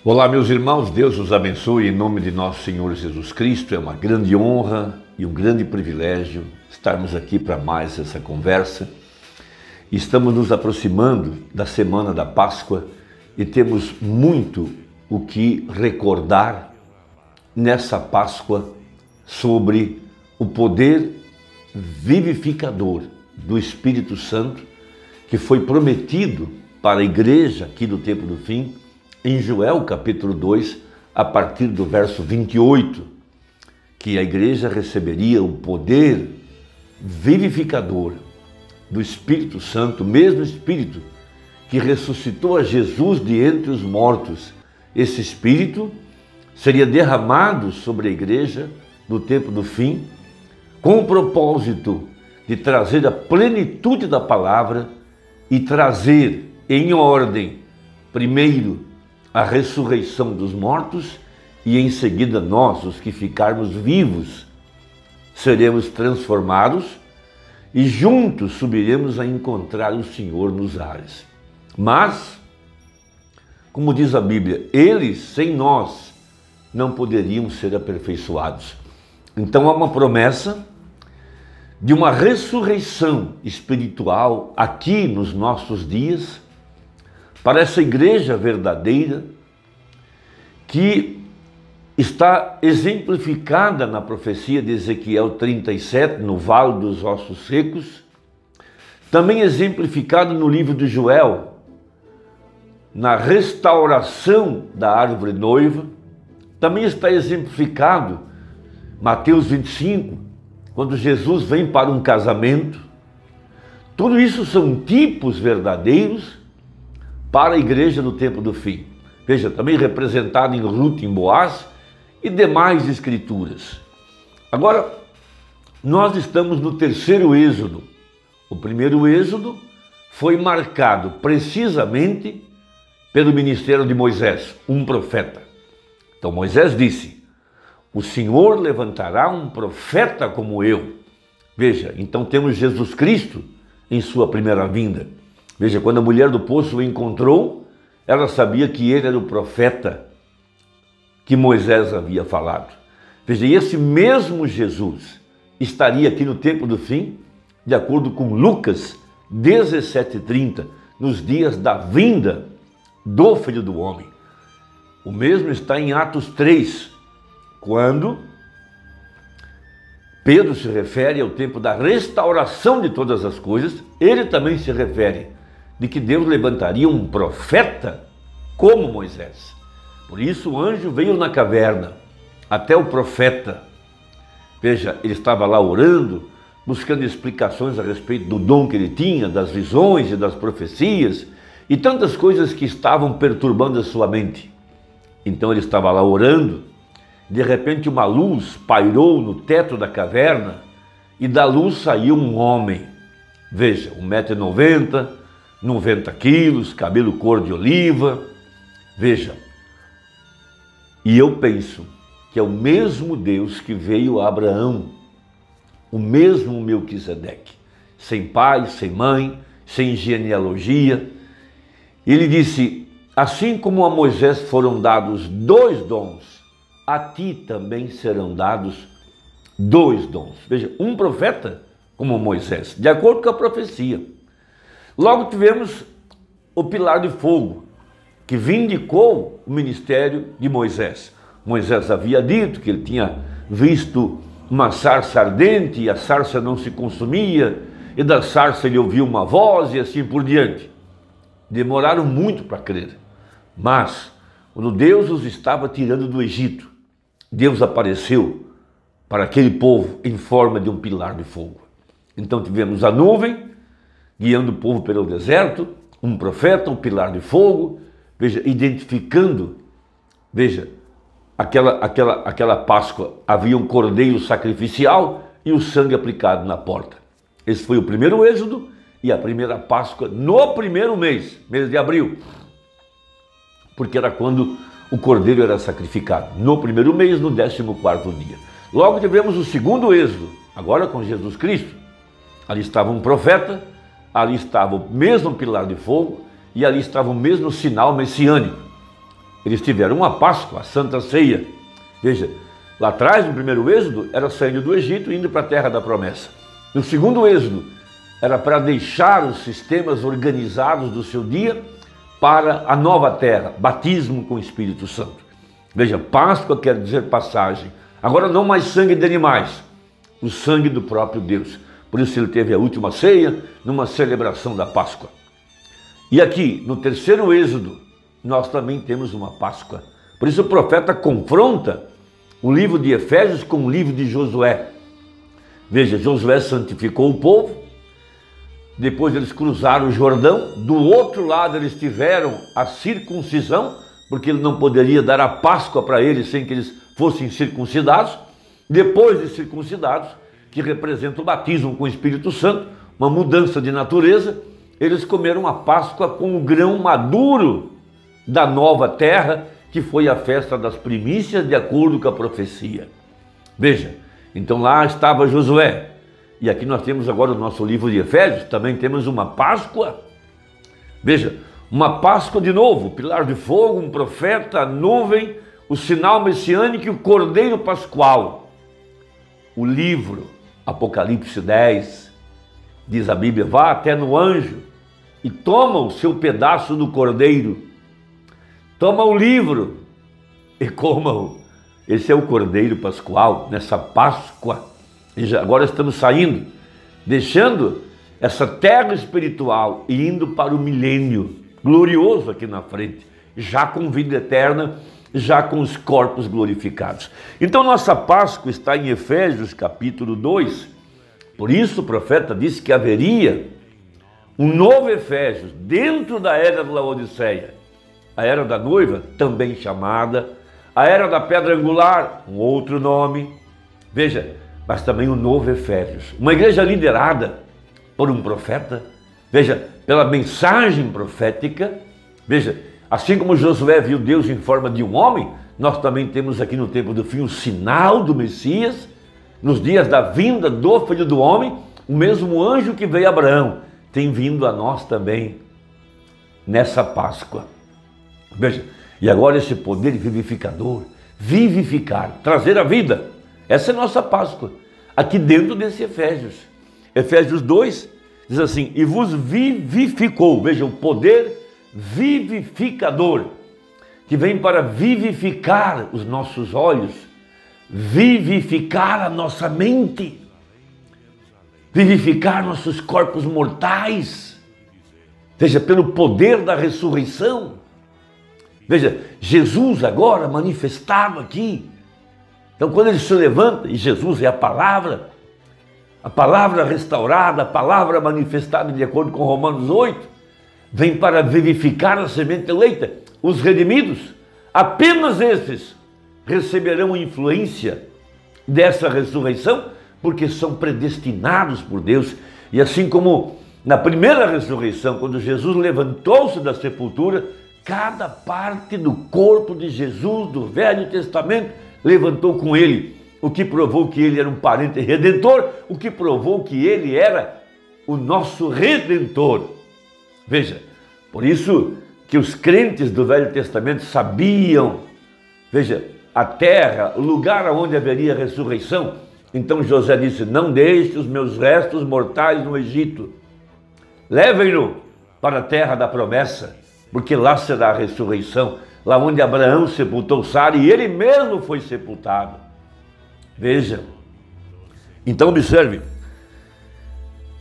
Olá, meus irmãos, Deus os abençoe em nome de nosso Senhor Jesus Cristo. É uma grande honra e um grande privilégio estarmos aqui para mais essa conversa. Estamos nos aproximando da semana da Páscoa e temos muito o que recordar nessa Páscoa sobre o poder vivificador do Espírito Santo que foi prometido para a igreja aqui do tempo do fim, em Joel capítulo 2, a partir do verso 28, que a igreja receberia o poder vivificador do Espírito Santo, o mesmo Espírito que ressuscitou a Jesus de entre os mortos. Esse Espírito seria derramado sobre a igreja no tempo do fim, com o propósito de trazer a plenitude da palavra e trazer em ordem, primeiro, a ressurreição dos mortos e em seguida nós, os que ficarmos vivos, seremos transformados e juntos subiremos a encontrar o Senhor nos ares. Mas, como diz a Bíblia, eles sem nós não poderiam ser aperfeiçoados. Então há uma promessa de uma ressurreição espiritual aqui nos nossos dias, para essa igreja verdadeira que está exemplificada na profecia de Ezequiel 37, no Vale dos Ossos Secos, também exemplificada no livro de Joel, na restauração da árvore noiva, também está exemplificado Mateus 25, quando Jesus vem para um casamento. Tudo isso são tipos verdadeiros para a igreja no tempo do fim. Veja, também representado em Ruth, em Boaz e demais escrituras. Agora, nós estamos no terceiro êxodo. O primeiro êxodo foi marcado precisamente pelo ministério de Moisés, um profeta. Então Moisés disse: o Senhor levantará um profeta como eu. Veja, então temos Jesus Cristo em sua primeira vinda. Veja, quando a mulher do poço o encontrou, ela sabia que ele era o profeta que Moisés havia falado. Veja, e esse mesmo Jesus estaria aqui no tempo do fim, de acordo com Lucas 17:30, nos dias da vinda do Filho do Homem. O mesmo está em Atos 3, quando Pedro se refere ao tempo da restauração de todas as coisas. Ele também se refere de que Deus levantaria um profeta como Moisés. Por isso o anjo veio na caverna até o profeta. Veja, ele estava lá orando, buscando explicações a respeito do dom que ele tinha, das visões e das profecias e tantas coisas que estavam perturbando a sua mente. Então ele estava lá orando, de repente uma luz pairou no teto da caverna e da luz saiu um homem. Veja, 1,90 m, 90 quilos, cabelo cor de oliva. Veja, e eu penso que é o mesmo Deus que veio a Abraão, o mesmo Melquisedeque, sem pai, sem mãe, sem genealogia. Ele disse: assim como a Moisés foram dados 2 dons, a ti também serão dados 2 dons. Veja, um profeta como Moisés, de acordo com a profecia. Logo tivemos o pilar de fogo, que vindicou o ministério de Moisés. Moisés havia dito que ele tinha visto uma sarça ardente e a sarça não se consumia, e da sarça ele ouviu uma voz e assim por diante. Demoraram muito para crer, mas quando Deus os estava tirando do Egito, Deus apareceu para aquele povo em forma de um pilar de fogo. Então tivemos a nuvem guiando o povo pelo deserto, um profeta, um pilar de fogo, veja, identificando, veja, aquela Páscoa, havia um cordeiro sacrificial e o sangue aplicado na porta. Esse foi o primeiro êxodo e a primeira Páscoa no primeiro mês de abril, porque era quando o cordeiro era sacrificado, no primeiro mês, no 14º dia. Logo tivemos o segundo êxodo, agora com Jesus Cristo. Ali estava um profeta, ali estava o mesmo pilar de fogo e ali estava o mesmo sinal messiânico. Eles tiveram uma Páscoa, a Santa Ceia. Veja, lá atrás, no primeiro êxodo, era saindo do Egito e indo para a terra da promessa. No segundo êxodo, era para deixar os sistemas organizados do seu dia para a nova terra, batismo com o Espírito Santo. Veja, Páscoa quer dizer passagem. Agora não mais sangue de animais, o sangue do próprio Deus. Por isso ele teve a última ceia numa celebração da Páscoa. E aqui, no terceiro êxodo, nós também temos uma Páscoa. Por isso o profeta confronta o livro de Efésios com o livro de Josué. Veja, Josué santificou o povo, depois eles cruzaram o Jordão, do outro lado eles tiveram a circuncisão, porque ele não poderia dar a Páscoa para eles sem que eles fossem circuncidados. Depois de circuncidados, que representa o batismo com o Espírito Santo, uma mudança de natureza, eles comeram a Páscoa com o grão maduro da nova terra, que foi a festa das primícias, de acordo com a profecia. Veja, então lá estava Josué, e aqui nós temos agora o nosso livro de Efésios, também temos uma Páscoa. Veja, uma Páscoa de novo, pilar de fogo, um profeta, a nuvem, o sinal messiânico e o cordeiro pascual. O livro, Apocalipse 10, diz a Bíblia, vá até no anjo e toma o seu pedaço do cordeiro. Toma o livro e coma-o. Esse é o cordeiro pascual, nessa Páscoa. E agora estamos saindo, deixando essa terra espiritual e indo para o milênio glorioso aqui na frente, já com vida eterna, já com os corpos glorificados. Então nossa Páscoa está em Efésios capítulo 2. Por isso o profeta disse que haveria um novo Efésios dentro da era da Laodiceia, a era da noiva, também chamada, a era da pedra angular, um outro nome. Veja, mas também o novo Efésios, uma igreja liderada por um profeta, veja, pela mensagem profética. Veja, assim como Josué viu Deus em forma de um homem, nós também temos aqui no tempo do fim o sinal do Messias, nos dias da vinda do Filho do Homem, o mesmo anjo que veio a Abraão, tem vindo a nós também nessa Páscoa. Veja, e agora esse poder vivificador, vivificar, trazer a vida, essa é a nossa Páscoa, aqui dentro desse Efésios. Efésios 2 diz assim, e vos vivificou, veja, o poder vivificador, que vem para vivificar os nossos olhos, vivificar a nossa mente, vivificar nossos corpos mortais, veja, pelo poder da ressurreição. Veja, Jesus agora manifestado aqui. Então quando ele se levanta, e Jesus é a palavra restaurada, a palavra manifestada de acordo com Romanos 8, vem para vivificar a semente eleita, os redimidos, apenas esses receberão influência dessa ressurreição, porque são predestinados por Deus. E assim como na primeira ressurreição, quando Jesus levantou-se da sepultura, cada parte do corpo de Jesus, do Velho Testamento, levantou com ele, o que provou que ele era um parente redentor, o que provou que ele era o nosso Redentor. Veja, por isso que os crentes do Velho Testamento sabiam, veja, a terra, o lugar onde haveria ressurreição. Então José disse, não deixe os meus restos mortais no Egito, levem-no para a terra da promessa, porque lá será a ressurreição, lá onde Abraão sepultou Sara e ele mesmo foi sepultado. Veja, então observe,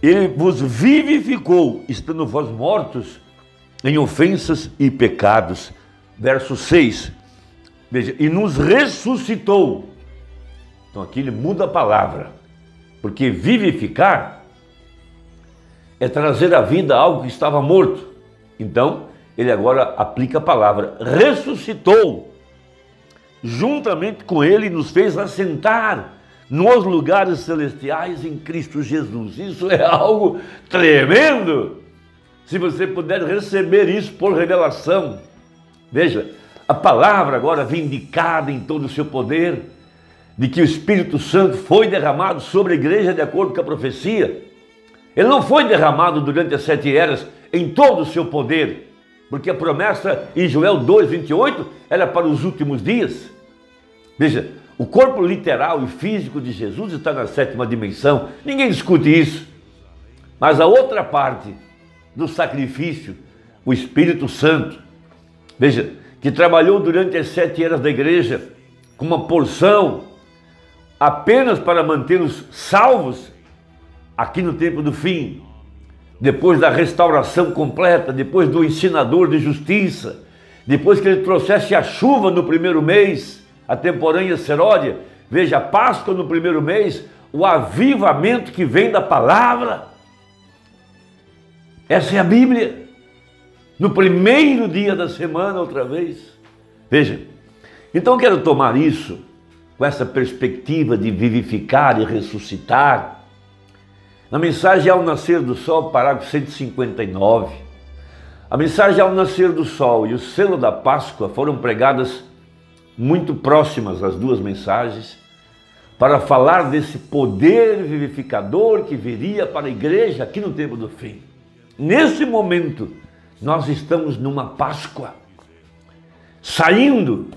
ele vos vivificou, estando vós mortos em ofensas e pecados. Verso 6, veja, e nos ressuscitou. Então aqui ele muda a palavra, porque vivificar é trazer à vida algo que estava morto. Então ele agora aplica a palavra, ressuscitou, juntamente com ele nos fez assentar nos lugares celestiais em Cristo Jesus. Isso é algo tremendo, se você puder receber isso por revelação. Veja, a palavra agora vindicada em todo o seu poder, de que o Espírito Santo foi derramado sobre a igreja de acordo com a profecia. Ele não foi derramado durante as 7 eras em todo o seu poder, porque a promessa em Joel 2:28 era para os últimos dias. Veja, o corpo literal e físico de Jesus está na 7ª dimensão, ninguém discute isso. Mas a outra parte do sacrifício, o Espírito Santo, veja, que trabalhou durante as 7 eras da igreja, com uma porção apenas para mantê-los salvos aqui no tempo do fim, depois da restauração completa, depois do ensinador de justiça, depois que ele trouxesse a chuva no primeiro mês, a temporânea seródia, veja, a Páscoa no primeiro mês, o avivamento que vem da palavra. Essa é a Bíblia. No primeiro dia da semana, outra vez. Veja, então eu quero tomar isso com essa perspectiva de vivificar e ressuscitar. Na mensagem ao nascer do sol, parágrafo 159, a mensagem ao nascer do sol e o selo da Páscoa foram pregadas muito próximas, as duas mensagens, para falar desse poder vivificador que viria para a igreja aqui no tempo do fim. Nesse momento, nós estamos numa Páscoa,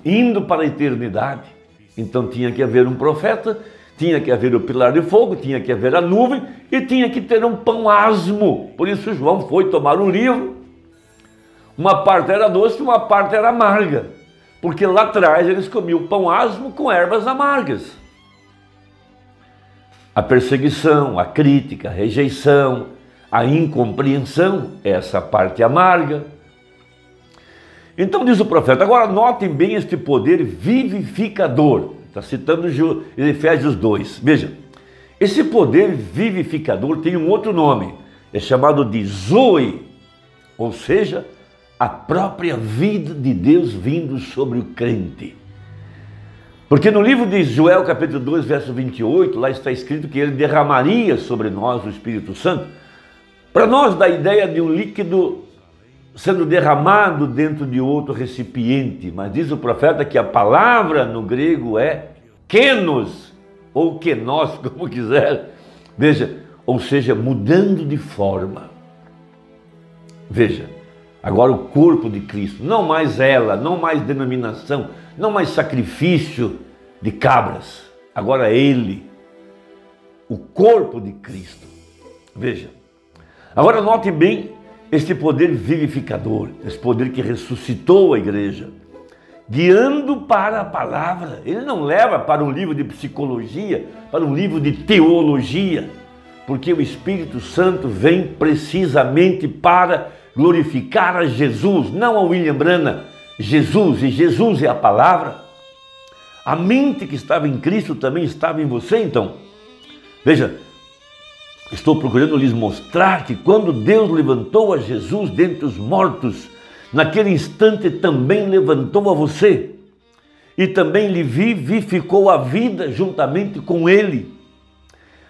indo para a eternidade. Então tinha que haver um profeta, tinha que haver o pilar de fogo, tinha que haver a nuvem e tinha que ter um pão asmo. Por isso João foi tomar um livro. Uma parte era doce, uma parte era amarga, porque lá atrás eles comiam pão asmo com ervas amargas. A perseguição, a crítica, a rejeição, a incompreensão, essa parte amarga. Então diz o profeta, agora notem bem este poder vivificador. Está citando Efésios 2. Veja, esse poder vivificador tem um outro nome, é chamado de Zoe, ou seja, a própria vida de Deus vindo sobre o crente. Porque no livro de Joel, capítulo 2, verso 28, lá está escrito que ele derramaria sobre nós o Espírito Santo. Para nós dá a ideia de um líquido sendo derramado dentro de outro recipiente, mas diz o profeta que a palavra no grego é kenos, ou kenos, como quiser. Veja, ou seja, mudando de forma. Veja, agora o corpo de Cristo, não mais ela, não mais denominação, não mais sacrifício de cabras, agora ele, o corpo de Cristo. Veja, agora note bem este poder vivificador, esse poder que ressuscitou a igreja, guiando para a palavra. Ele não leva para um livro de psicologia, para um livro de teologia, porque o Espírito Santo vem precisamente para glorificar a Jesus, não a William Branham, Jesus, e Jesus é a palavra. A mente que estava em Cristo também estava em você, então. Veja, estou procurando lhes mostrar que quando Deus levantou a Jesus dentre os mortos, naquele instante também levantou a você e também lhe vivificou a vida juntamente com ele.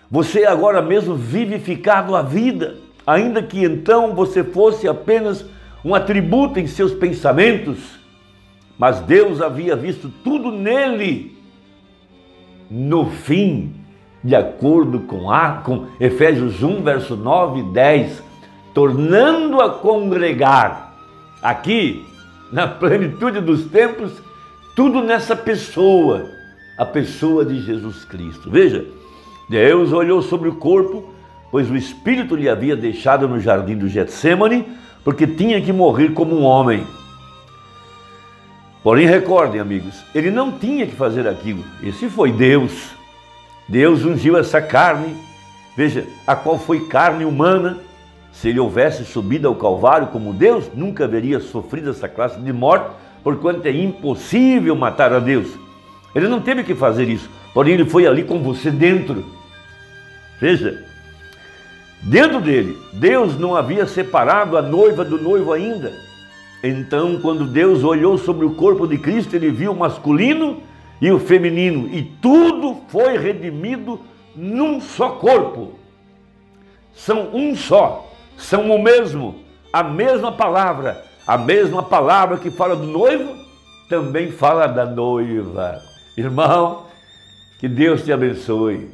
Você é agora mesmo vivificado a vida, ainda que então você fosse apenas um atributo em seus pensamentos, mas Deus havia visto tudo nele. No fim, de acordo com Efésios 1, verso 9 e 10, tornando a congregar, aqui, na plenitude dos tempos, tudo nessa pessoa, a pessoa de Jesus Cristo. Veja, Deus olhou sobre o corpo, pois o Espírito lhe havia deixado no jardim do Getsêmani, porque tinha que morrer como um homem. Porém, recordem, amigos, ele não tinha que fazer aquilo, esse foi Deus. Deus ungiu essa carne, veja, a qual foi carne humana. Se ele houvesse subido ao Calvário como Deus, nunca haveria sofrido essa classe de morte, porquanto é impossível matar a Deus. Ele não teve que fazer isso, porém ele foi ali com você dentro. Veja, dentro dele, Deus não havia separado a noiva do noivo ainda. Então, quando Deus olhou sobre o corpo de Cristo, ele viu o masculino e o feminino, e tudo foi redimido num só corpo. São um só, são o mesmo, a mesma palavra que fala do noivo, também fala da noiva. Irmão, que Deus te abençoe.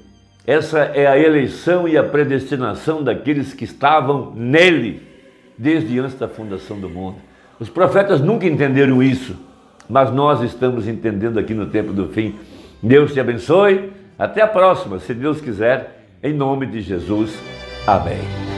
Essa é a eleição e a predestinação daqueles que estavam nele, desde antes da fundação do mundo. Os profetas nunca entenderam isso, mas nós estamos entendendo aqui no tempo do fim. Deus te abençoe. Até a próxima, se Deus quiser, em nome de Jesus. Amém.